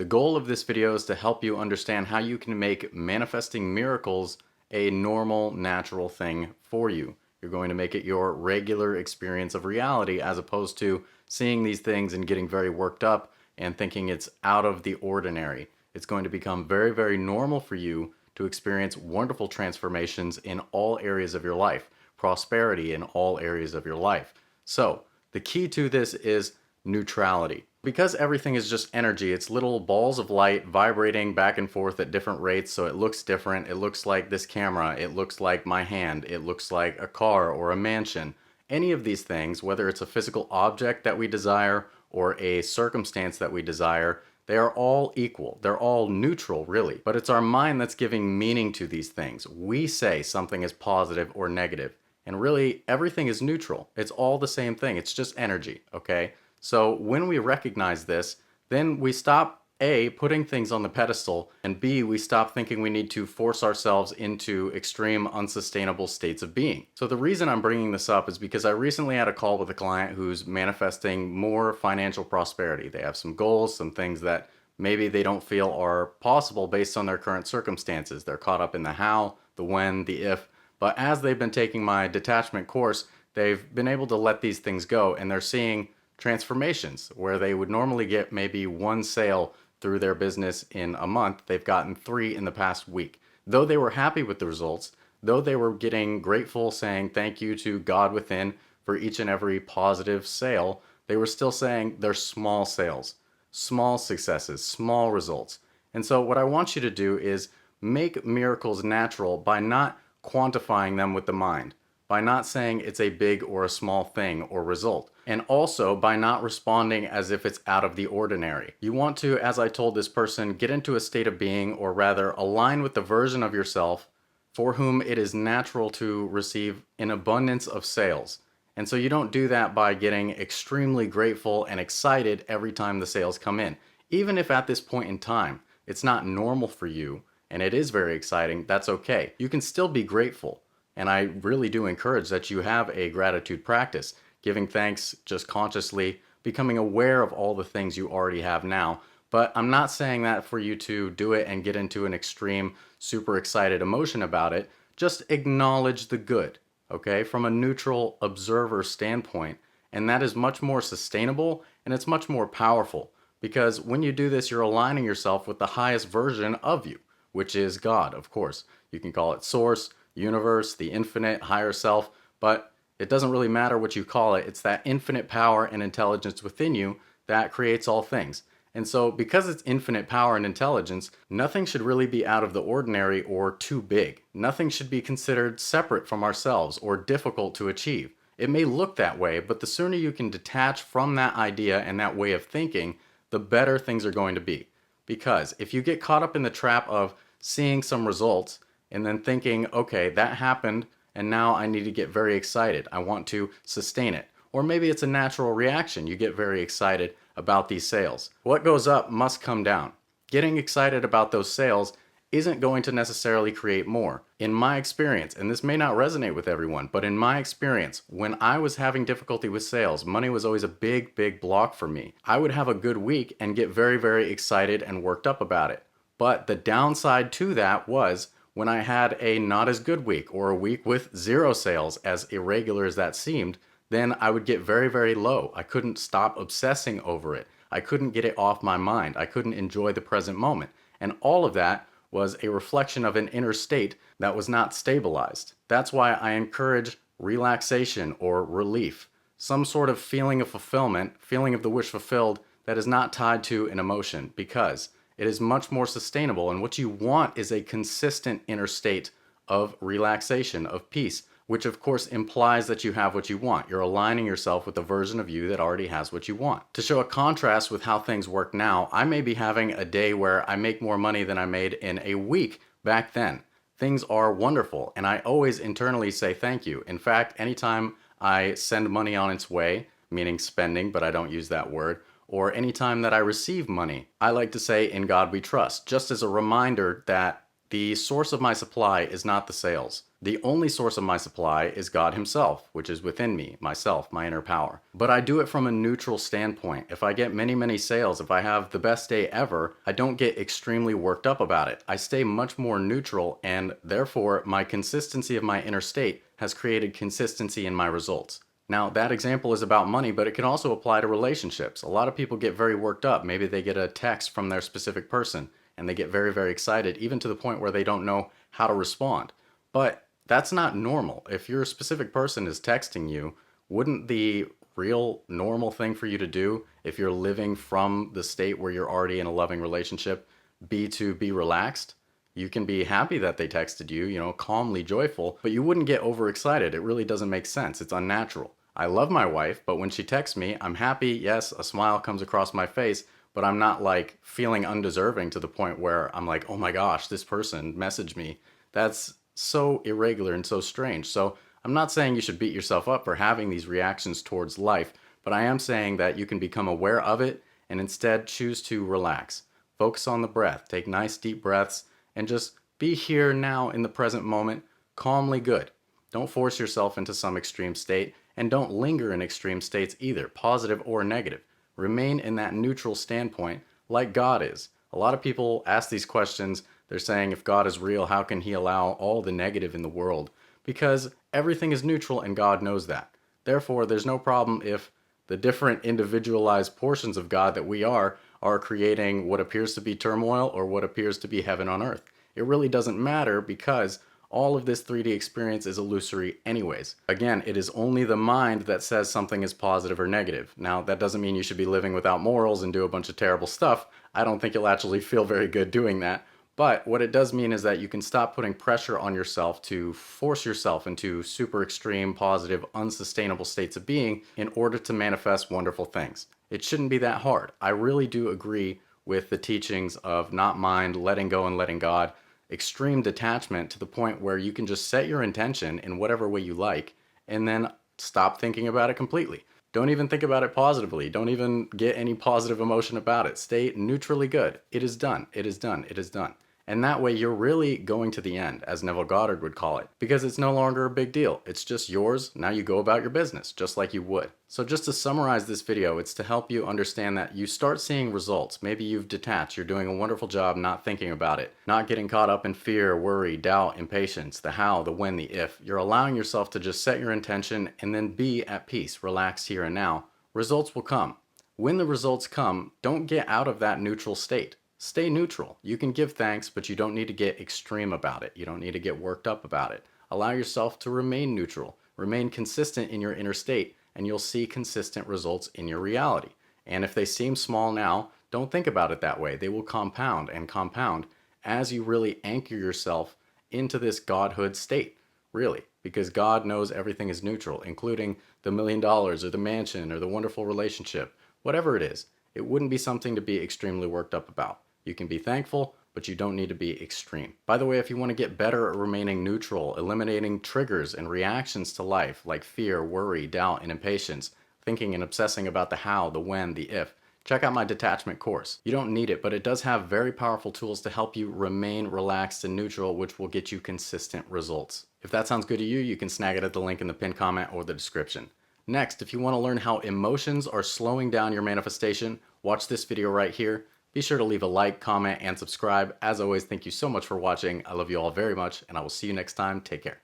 The goal of this video is to help you understand how you can make manifesting miracles a normal, natural thing for you. You're going to make it your regular experience of reality as opposed to seeing these things and getting very worked up and thinking it's out of the ordinary. It's going to become very, very normal for you to experience wonderful transformations in all areas of your life, prosperity in all areas of your life. So, the key to this is neutrality. Because everything is just energy, it's little balls of light vibrating back and forth at different rates, so it looks different. It looks like this camera, it looks like my hand, it looks like a car or a mansion. Any of these things, whether it's a physical object that we desire or a circumstance that we desire, they are all equal. They're all neutral, really. But it's our mind that's giving meaning to these things. We say something is positive or negative, and really everything is neutral. It's all the same thing. It's just energy, okay? So when we recognize this, then we stop A, putting things on the pedestal, and B, we stop thinking we need to force ourselves into extreme unsustainable states of being. So the reason I'm bringing this up is because I recently had a call with a client who's manifesting more financial prosperity. They have some goals, some things that maybe they don't feel are possible based on their current circumstances. They're caught up in the how, the when, the if, but as they've been taking my detachment course, they've been able to let these things go, and they're seeing transformations where they would normally get maybe one sale through their business in a month. They've gotten 3 in the past week. Though they were happy with the results, though they were getting grateful, saying thank you to God within for each and every positive sale, they were still saying they're small sales, small successes, small results. And so what I want you to do is make miracles natural by not quantifying them with the mind, by not saying it's a big or a small thing or result, and also by not responding as if it's out of the ordinary. You want to, as I told this person, get into a state of being, or rather align with the version of yourself for whom it is natural to receive an abundance of sales. And so you don't do that by getting extremely grateful and excited every time the sales come in. Even if at this point in time it's not normal for you and it is very exciting, that's okay. You can still be grateful. And I really do encourage that you have a gratitude practice, giving thanks just consciously, becoming aware of all the things you already have now. But I'm not saying that for you to do it and get into an extreme, super excited emotion about it. Just acknowledge the good, okay, from a neutral observer standpoint. And that is much more sustainable and it's much more powerful, because when you do this, you're aligning yourself with the highest version of you, which is God, of course. You can call it Source, universe, the infinite, higher self, but it doesn't really matter what you call it. It's that infinite power and intelligence within you that creates all things. And so because it's infinite power and intelligence, nothing should really be out of the ordinary or too big. Nothing should be considered separate from ourselves or difficult to achieve. It may look that way, but the sooner you can detach from that idea and that way of thinking, the better things are going to be. Because if you get caught up in the trap of seeing some results and then thinking, okay, that happened, and now I need to get very excited. I want to sustain it. Or maybe it's a natural reaction. You get very excited about these sales. What goes up must come down. Getting excited about those sales isn't going to necessarily create more. In my experience, and this may not resonate with everyone, but in my experience, when I was having difficulty with sales, money was always a big, big block for me. I would have a good week and get very, very excited and worked up about it. But the downside to that was when I had a not as good week or a week with 0 sales, as irregular as that seemed, then I would get very, very low. I couldn't stop obsessing over it. I couldn't get it off my mind. I couldn't enjoy the present moment. And all of that was a reflection of an inner state that was not stabilized. That's why I encourage relaxation or relief, some sort of feeling of fulfillment, feeling of the wish fulfilled that is not tied to an emotion, because it is much more sustainable, and what you want is a consistent inner state of relaxation, of peace, which of course implies that you have what you want. You're aligning yourself with the version of you that already has what you want. To show a contrast with how things work now, I may be having a day where I make more money than I made in a week back then. Things are wonderful, and I always internally say thank you. In fact, anytime I send money on its way, meaning spending, but I don't use that word, or anytime that I receive money, I like to say, "In God we trust," just as a reminder that The source of my supply is not the sales. The only source of my supply is God Himself, which is within me, myself, my inner power. But I do it from a neutral standpoint. If I get many, many sales, if I have the best day ever, I don't get extremely worked up about it. I stay much more neutral, and therefore my consistency of my inner state has created consistency in my results. Now, that example is about money, but it can also apply to relationships. A lot of people get very worked up. Maybe they get a text from their specific person and they get very, very excited, even to the point where they don't know how to respond. But that's not normal. If your specific person is texting you, wouldn't the real normal thing for you to do, if you're living from the state where you're already in a loving relationship, be to be relaxed? You can be happy that they texted you, calmly joyful, but you wouldn't get overexcited. It really doesn't make sense. It's unnatural. I love my wife, but when she texts me, I'm happy. Yes, a smile comes across my face, but I'm not like feeling undeserving to the point where I'm like, oh my gosh, this person messaged me. That's so irregular and so strange. So I'm not saying you should beat yourself up for having these reactions towards life, but I am saying that you can become aware of it and instead choose to relax. Focus on the breath. Take nice deep breaths and just be here now in the present moment, calmly good. Don't force yourself into some extreme state, and don't linger in extreme states either, positive or negative. Remain in that neutral standpoint like God is. A lot of people ask these questions. They're saying, if God is real, how can He allow all the negative in the world? Because everything is neutral and God knows that. Therefore, there's no problem if the different individualized portions of God that we are creating what appears to be turmoil or what appears to be heaven on earth. It really doesn't matter because all of this 3D experience is illusory anyways. Again, it is only the mind that says something is positive or negative. Now, that doesn't mean you should be living without morals and do a bunch of terrible stuff. I don't think you'll actually feel very good doing that. But what it does mean is that you can stop putting pressure on yourself to force yourself into super extreme, positive, unsustainable states of being in order to manifest wonderful things. It shouldn't be that hard. I really do agree with the teachings of not mind, letting go and letting God, extreme detachment to the point where you can just set your intention in whatever way you like and then stop thinking about it completely. Don't even think about it positively. Don't even get any positive emotion about it. Stay neutrally good. It is done. It is done. It is done. And that way you're really going to the end, as Neville Goddard would call it, because it's no longer a big deal. It's just yours. Now you go about your business just like you would. So just to summarize this video, it's to help you understand that you start seeing results. Maybe you've detached. You're doing a wonderful job not thinking about it, not getting caught up in fear, worry, doubt, impatience, the how, the when, the if. You're allowing yourself to just set your intention and then be at peace, relax here and now. Results will come. When the results come, don't get out of that neutral state. Stay neutral. You can give thanks, but you don't need to get extreme about it. You don't need to get worked up about it. Allow yourself to remain neutral. Remain consistent in your inner state, and you'll see consistent results in your reality. And if they seem small now, don't think about it that way. They will compound and compound as you really anchor yourself into this godhood state, really, because God knows everything is neutral, including the $1 million or the mansion or the wonderful relationship, whatever it is. It wouldn't be something to be extremely worked up about. You can be thankful, but you don't need to be extreme. By the way, if you want to get better at remaining neutral, eliminating triggers and reactions to life like fear, worry, doubt, and impatience, thinking and obsessing about the how, the when, the if, check out my detachment course. You don't need it, but it does have very powerful tools to help you remain relaxed and neutral, which will get you consistent results. If that sounds good to you, you can snag it at the link in the pinned comment or the description. Next, if you want to learn how emotions are slowing down your manifestation, watch this video right here. Be sure to leave a like, comment, and subscribe. As always, thank you so much for watching. I love you all very much, and I will see you next time. Take care.